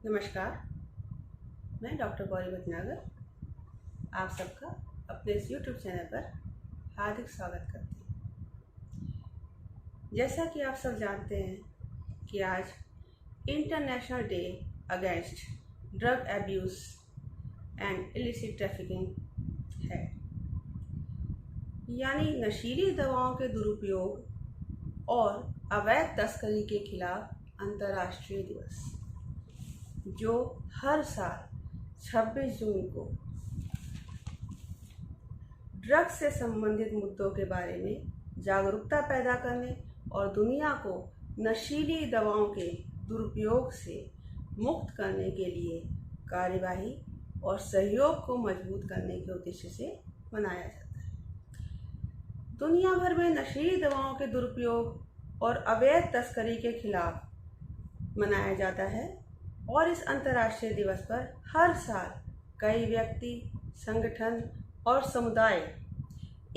नमस्कार। मैं डॉक्टर गौरी भटनागर आप सबका अपने इस यूट्यूब चैनल पर हार्दिक स्वागत करती हूँ। जैसा कि आप सब जानते हैं कि आज international day against drug abuse and illicit trafficking है, यानी नशीली दवाओं के दुरुपयोग और अवैध तस्करी के खिलाफ अंतर्राष्ट्रीय दिवस, जो हर साल 26 जून को ड्रग्स से संबंधित मुद्दों के बारे में जागरूकता पैदा करने और दुनिया को नशीली दवाओं के दुरुपयोग से मुक्त करने के लिए कार्यवाही और सहयोग को मजबूत करने के उद्देश्य से मनाया जाता है। दुनिया भर में नशीली दवाओं के दुरुपयोग और अवैध तस्करी के खिलाफ मनाया जाता है और इस अंतर्राष्ट्रीय दिवस पर हर साल कई व्यक्ति, संगठन और समुदाय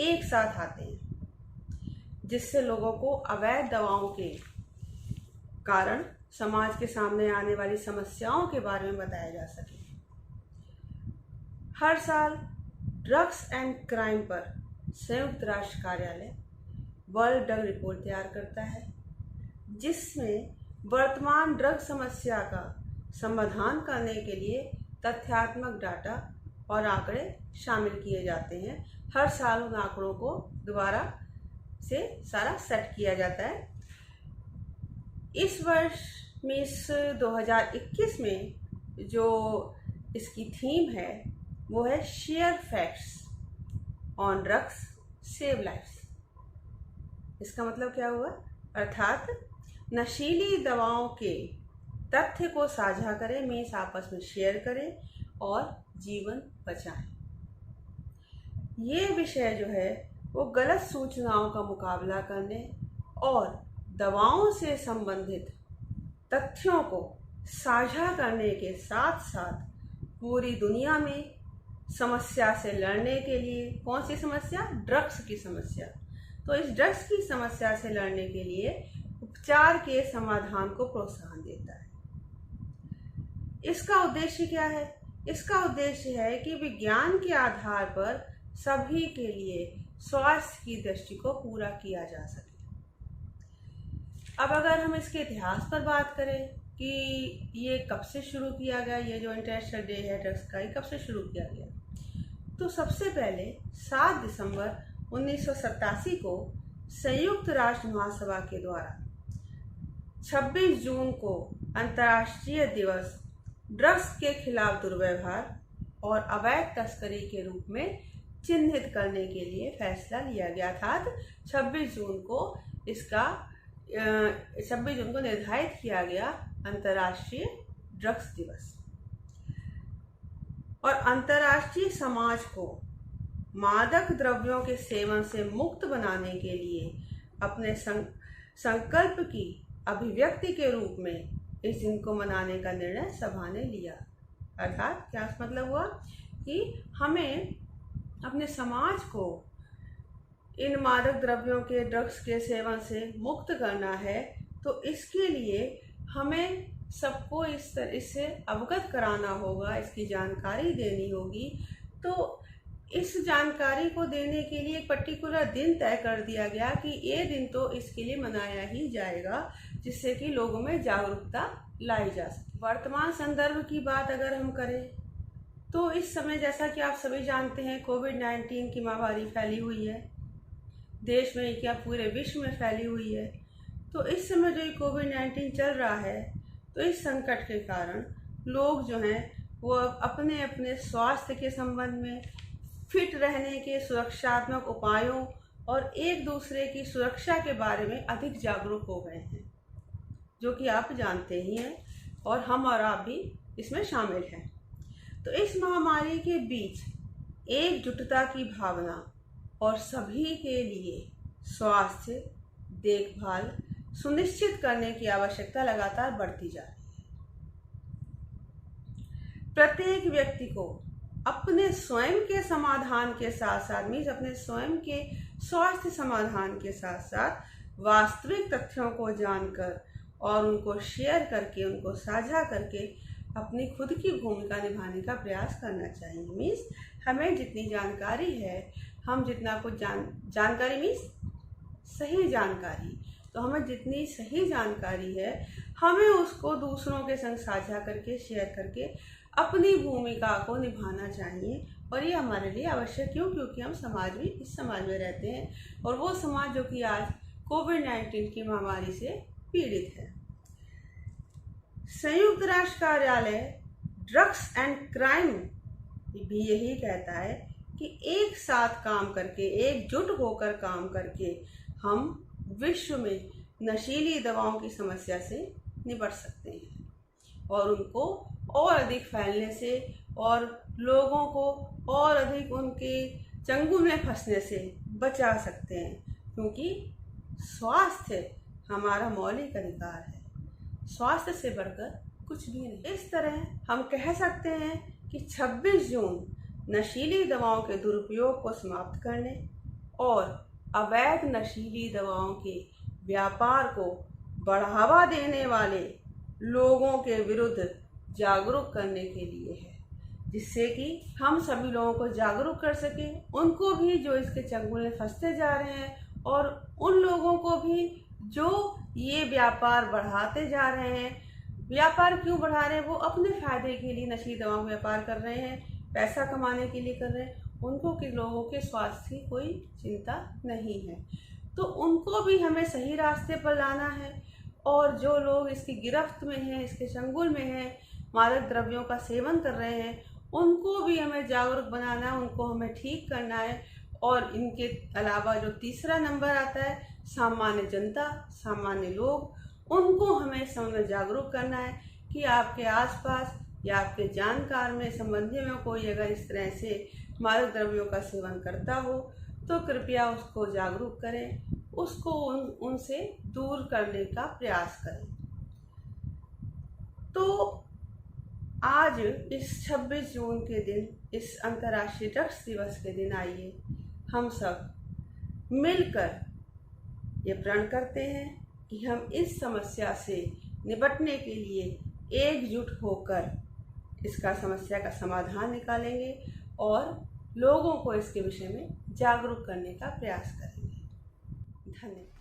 एक साथ आते हैं, जिससे लोगों को अवैध दवाओं के कारण समाज के सामने आने वाली समस्याओं के बारे में बताया जा सके। हर साल ड्रग्स एंड क्राइम पर संयुक्त राष्ट्र कार्यालय वर्ल्ड ड्रग रिपोर्ट तैयार करता है, जिसमें वर्तमान ड्रग समस्या का समाधान करने के लिए तथ्यात्मक डाटा और आंकड़े शामिल किए जाते हैं। हर साल उन आंकड़ों को दोबारा से सारा सेट किया जाता है। इस वर्ष में 2021 में जो इसकी थीम है वो है share facts on drugs save lifes. इसका मतलब क्या हुआ? अर्थात नशीली दवाओं के तथ्य को साझा करें, मीन्स आपस में शेयर करें और जीवन बचाएं। ये विषय जो है वो गलत सूचनाओं का मुकाबला करने और दवाओं से संबंधित तथ्यों को साझा करने के साथ साथ पूरी दुनिया में समस्या से लड़ने के लिए, कौन सी समस्या? ड्रग्स की समस्या। तो इस ड्रग्स की समस्या से लड़ने के लिए उपचार के समाधान को प्रोत्साहन देता है। इसका उद्देश्य क्या है? इसका उद्देश्य है कि विज्ञान के आधार पर सभी के लिए स्वास्थ्य की दृष्टि को पूरा किया जा सके। अब अगर हम इसके इतिहास पर बात करें कि ये कब से शुरू किया गया, ये जो इंटरनेशनल डे है ड्रग्स का, ये कब से शुरू किया गया, तो सबसे पहले 7 दिसंबर 1987 को संयुक्त राष्ट्र महासभा के द्वारा 26 जून को अंतर्राष्ट्रीय दिवस ड्रग्स के खिलाफ दुर्व्यवहार और अवैध तस्करी के रूप में चिन्हित करने के लिए फैसला लिया गया था। 26 जून को 26 जून को निर्धारित किया गया अंतर्राष्ट्रीय ड्रग्स दिवस। और अंतर्राष्ट्रीय समाज को मादक द्रव्यों के सेवन से मुक्त बनाने के लिए अपने संकल्प की अभिव्यक्ति के रूप में इस दिन को मनाने का निर्णय सभा ने लिया। अर्थात क्या मतलब हुआ कि हमें अपने समाज को इन मादक द्रव्यों के, ड्रग्स के सेवन से मुक्त करना है, तो इसके लिए हमें सबको इससे अवगत कराना होगा, इसकी जानकारी देनी होगी। तो इस जानकारी को देने के लिए एक पर्टिकुलर दिन तय कर दिया गया कि ये दिन तो इसके लिए मनाया ही जाएगा, जिससे कि लोगों में जागरूकता लाई जा सके। वर्तमान संदर्भ की बात अगर हम करें तो इस समय जैसा कि आप सभी जानते हैं कोविड-19 की महामारी फैली हुई है, देश में क्या पूरे विश्व में फैली हुई है। तो इस समय जो ये कोविड-19 चल रहा है, तो इस संकट के कारण लोग जो हैं वो अपने अपने स्वास्थ्य के संबंध में, फिट रहने के सुरक्षात्मक उपायों और एक दूसरे की सुरक्षा के बारे में अधिक जागरूक हो गए हैं, जो कि आप जानते ही हैं और हम और आप भी इसमें शामिल हैं। तो इस महामारी के बीच एकजुटता की भावना और सभी के लिए स्वास्थ्य देखभाल सुनिश्चित करने की आवश्यकता लगातार बढ़ती जा रही है। प्रत्येक व्यक्ति को अपने स्वयं के समाधान के साथ साथ, मीन्स अपने स्वयं के स्वास्थ्य समाधान के साथ साथ वास्तविक तथ्यों को जानकर और उनको शेयर करके, उनको साझा करके अपनी खुद की भूमिका निभाने का प्रयास करना चाहिए। मीन्स हमें जितनी जानकारी है, हम जितना कुछ जानकारी मीन्स सही जानकारी, तो हमें जितनी सही जानकारी है हमें उसको दूसरों के संग साझा करके, शेयर करके अपनी भूमिका को निभाना चाहिए। और ये हमारे लिए आवश्यक क्यों? क्योंकि हम इस समाज में रहते हैं, और वो समाज जो कि आज कोविड-19 की महामारी से पीड़ित है। संयुक्त राष्ट्र कार्यालय ड्रग्स एंड क्राइम भी यही कहता है कि एक साथ काम करके, एकजुट होकर काम करके हम विश्व में नशीली दवाओं की समस्या से निपट सकते हैं और उनको और अधिक फैलने से और लोगों को और अधिक उनके चंगुल में फंसने से बचा सकते हैं, क्योंकि स्वास्थ्य हमारा मौलिक अधिकार है। स्वास्थ्य से बढ़कर कुछ भी नहीं। इस तरह हम कह सकते हैं कि 26 जून नशीली दवाओं के दुरुपयोग को समाप्त करने और अवैध नशीली दवाओं के व्यापार को बढ़ावा देने वाले लोगों के विरुद्ध जागरूक करने के लिए है, जिससे कि हम सभी लोगों को जागरूक कर सकें, उनको भी जो इसके चंगुल में फंसते जा रहे हैं और उन लोगों को भी जो ये व्यापार बढ़ाते जा रहे हैं। व्यापार क्यों बढ़ा रहे हैं? वो अपने फायदे के लिए नशीली दवाओं का व्यापार कर रहे हैं, पैसा कमाने के लिए कर रहे हैं। उनको कि लोगों के स्वास्थ्य की कोई चिंता नहीं है, तो उनको भी हमें सही रास्ते पर लाना है। और जो लोग इसकी गिरफ्त में हैं, इसके चंगुल में हैं, मादक द्रव्यों का सेवन कर रहे हैं, उनको भी हमें जागरूक बनाना है, उनको हमें ठीक करना है। और इनके अलावा जो तीसरा नंबर आता है, सामान्य जनता, सामान्य लोग, उनको हमें समय जागरूक करना है कि आपके आसपास या आपके जानकार में, संबंधी में कोई अगर इस तरह से मादक द्रव्यों का सेवन करता हो तो कृपया उसको जागरूक करें, उसको उनसे दूर करने का प्रयास करें। तो आज इस 26 जून के दिन, इस अंतर्राष्ट्रीय ड्रग्स दिवस के दिन, आइए हम सब मिलकर ये प्रण करते हैं कि हम इस समस्या से निपटने के लिए एकजुट होकर इसका समस्या का समाधान निकालेंगे और लोगों को इसके विषय में जागरूक करने का प्रयास करेंगे। धन्यवाद।